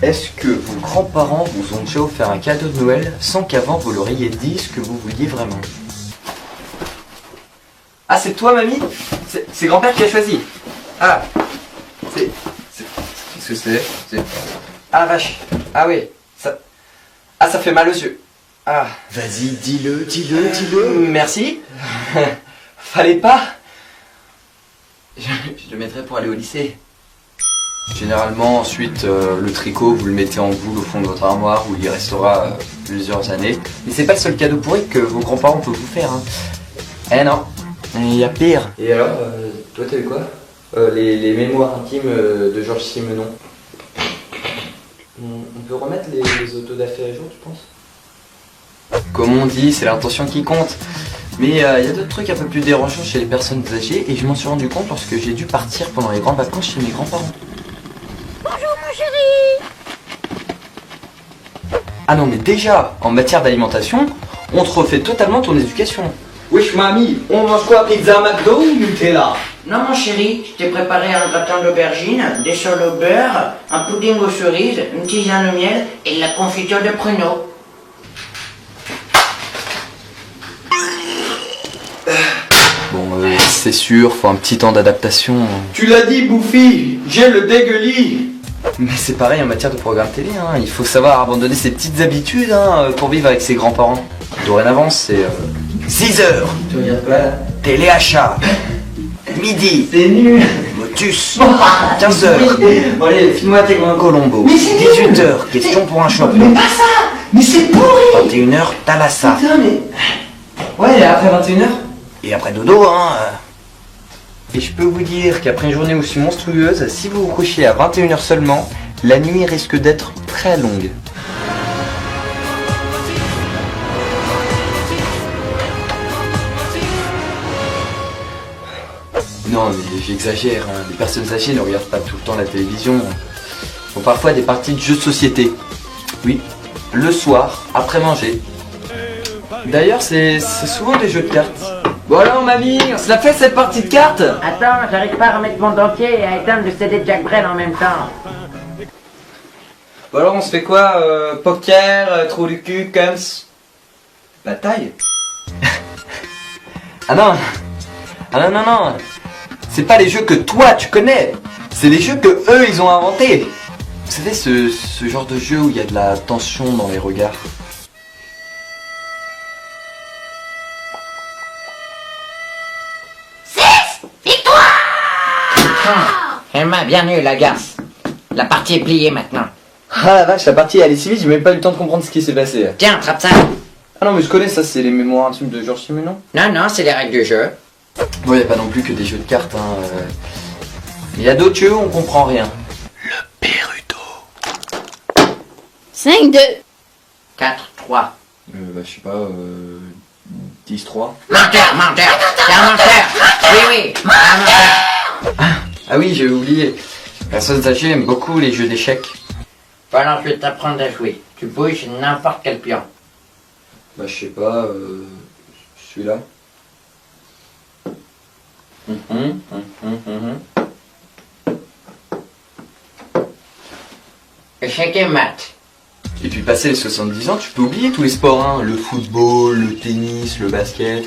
Est-ce que vos grands-parents vous ont déjà offert un cadeau de Noël sans qu'avant vous leur ayez dit ce que vous vouliez vraiment? Ah, c'est toi, mamie? C'est grand-père qui a choisi. Ah, qu'est-ce que c'est? Ah, vache. Ah oui, ça... Ah, ça fait mal aux yeux. Ah. Vas-y, dis-le. Merci. Fallait pas. Je le mettrai pour aller au lycée. Généralement, ensuite, le tricot, vous le mettez en boule au fond de votre armoire où il y restera plusieurs années. Mais c'est pas le seul cadeau pourri que vos grands-parents peuvent vous faire. Hein. Eh non, il y a pire. Et alors, toi t'as eu quoi? Les mémoires intimes de Georges Simenon. On peut remettre les autos d'affaires à jour, tu penses? Comme on dit, c'est l'intention qui compte. Mais il y a d'autres trucs un peu plus dérangeants chez les personnes âgées et je m'en suis rendu compte lorsque j'ai dû partir pendant les grandes vacances chez mes grands-parents. Bonjour mon chéri. Ah non mais déjà, en matière d'alimentation, on te refait totalement ton éducation. Wesh mamie, on mange quoi? Pizza McDo ou Nutella? Non mon chéri, je t'ai préparé un gratin d'aubergine, des sols au beurre, un pudding aux cerises, une tisane au miel et de la confiture de pruneaux. Bon, c'est sûr, faut un petit temps d'adaptation. Tu l'as dit Bouffi, j'ai le dégueulis. Mais c'est pareil en matière de programme télé, hein. Il faut savoir abandonner ses petites habitudes pour vivre avec ses grands-parents. Dorénavant, c'est 6h. Tu regardes quoi là? Téléachat. Midi. C'est nul. Motus. 15h. Bon allez, file-moi tes grands Colombo. Mais c'est nul. 18h. Question pour un choc. Mais pas ça. Mais c'est pourri. 21h. Thalassa. Putain mais... Ouais, et après 21h? Et après dodo, hein. Et je peux vous dire qu'après une journée aussi monstrueuse, si vous vous couchez à 21h seulement, la nuit risque d'être très longue. Non mais j'exagère, hein. Les personnes âgées ne regardent pas tout le temps la télévision. Ils font parfois des parties de jeux de société. Oui, le soir, après manger. D'ailleurs, c'est souvent des jeux de cartes. Bon alors mamie, on se la fait cette partie de cartes? Attends, j'arrive pas à remettre mon dentier et à éteindre le CD de Jack Brel en même temps. Bon alors on se fait quoi? Poker, trou du cul, cums? Bataille? Ah non. Ah non. C'est pas les jeux que toi tu connais. C'est les jeux que eux ils ont inventés. Vous savez ce genre de jeu où il y a de la tension dans les regards. Elle m'a bien eu la garce. La partie est pliée maintenant. Ah la vache, la partie est allée si vite, j'ai même pas eu le temps de comprendre ce qui s'est passé. Tiens, attrape ça. Ah non mais je connais ça, c'est les mémoires intimes de Georges Simenon. Non, c'est les règles du jeu. Bon, y a pas non plus que des jeux de cartes, hein. Il y a d'autres jeux où on comprend rien. Le Perudo. 5-2. 4-3. Bah je sais pas, 10-3. Menteur. C'est un menteur. Oui, un menteur. Ah oui, j'ai oublié. Les personnes âgées aiment beaucoup les jeux d'échecs. Bon alors je vais t'apprendre à jouer. Tu bouges n'importe quel pion. Bah je sais pas, celui-là. Échec et mat. Et puis passé les 70 ans, tu peux oublier tous les sports, hein. Le football, le tennis, le basket.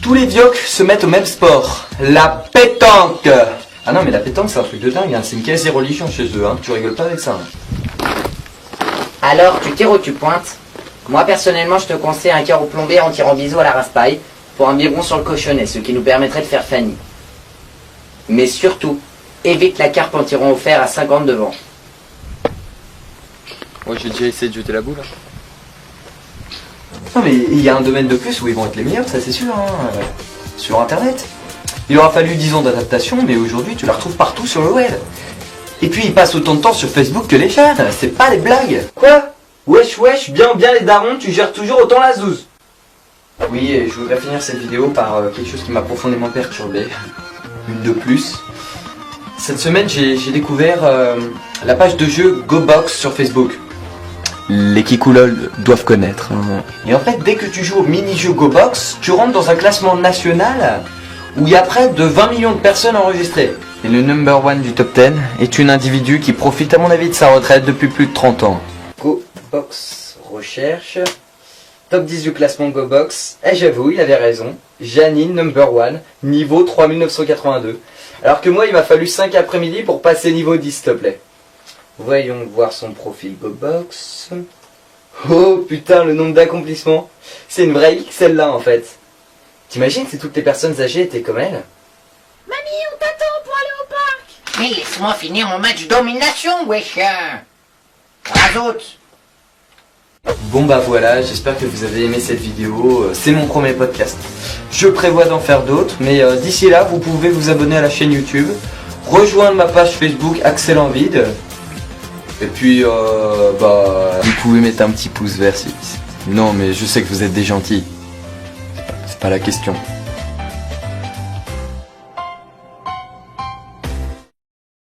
Tous les vioques se mettent au même sport, la pétanque. Ah non mais la pétanque c'est un truc de dingue, hein. C'est une quasi religion chez eux, hein. Tu rigoles pas avec ça. Hein. Alors tu tires ou tu pointes? Moi personnellement je te conseille un carreau plombé en tirant bisou à la raspaille pour un biberon sur le cochonnet, ce qui nous permettrait de faire Fanny. Mais surtout, évite la carpe en tirant au fer à 50 devant. Moi j'ai déjà essayé de jeter la boule. Non mais il y a un domaine de plus où ils vont être les meilleurs, ça c'est sûr, hein. Sur internet. Il aura fallu 10 ans d'adaptation, mais aujourd'hui tu la retrouves partout sur le web. Et puis ils passent autant de temps sur Facebook que les jeunes, c'est pas des blagues. Quoi? Wesh, bien les darons, tu gères toujours autant la zouze. Oui, et je voudrais finir cette vidéo par quelque chose qui m'a profondément perturbé. Une de plus. Cette semaine j'ai découvert la page de jeu GoBox sur Facebook. Les Kikoulol doivent connaître. Et en fait, dès que tu joues au mini-jeu GoBox, tu rentres dans un classement national où il y a près de 20 millions de personnes enregistrées. Et le number one du top 10 est un individu qui profite à mon avis de sa retraite depuis plus de 30 ans. GoBox recherche. Top 10 du classement GoBox. Et j'avoue, il avait raison. Janine number one, niveau 3982. Alors que moi, il m'a fallu 5 après-midi pour passer niveau 10, s'il te plaît. Voyons voir son profil GoBox. Oh putain, le nombre d'accomplissements. C'est une vraie X celle-là en fait. T'imagines si toutes les personnes âgées étaient comme elle? Mamie, on t'attend pour aller au parc. Mais laisse-moi finir mon match domination, wesh. Razout. Bon bah voilà, j'espère que vous avez aimé cette vidéo. C'est mon premier podcast. Je prévois d'en faire d'autres, mais d'ici là, vous pouvez vous abonner à la chaîne YouTube, rejoindre ma page Facebook Axel en vide. Et puis, vous pouvez mettre un petit pouce vert si... Non, mais je sais que vous êtes des gentils. C'est pas la question.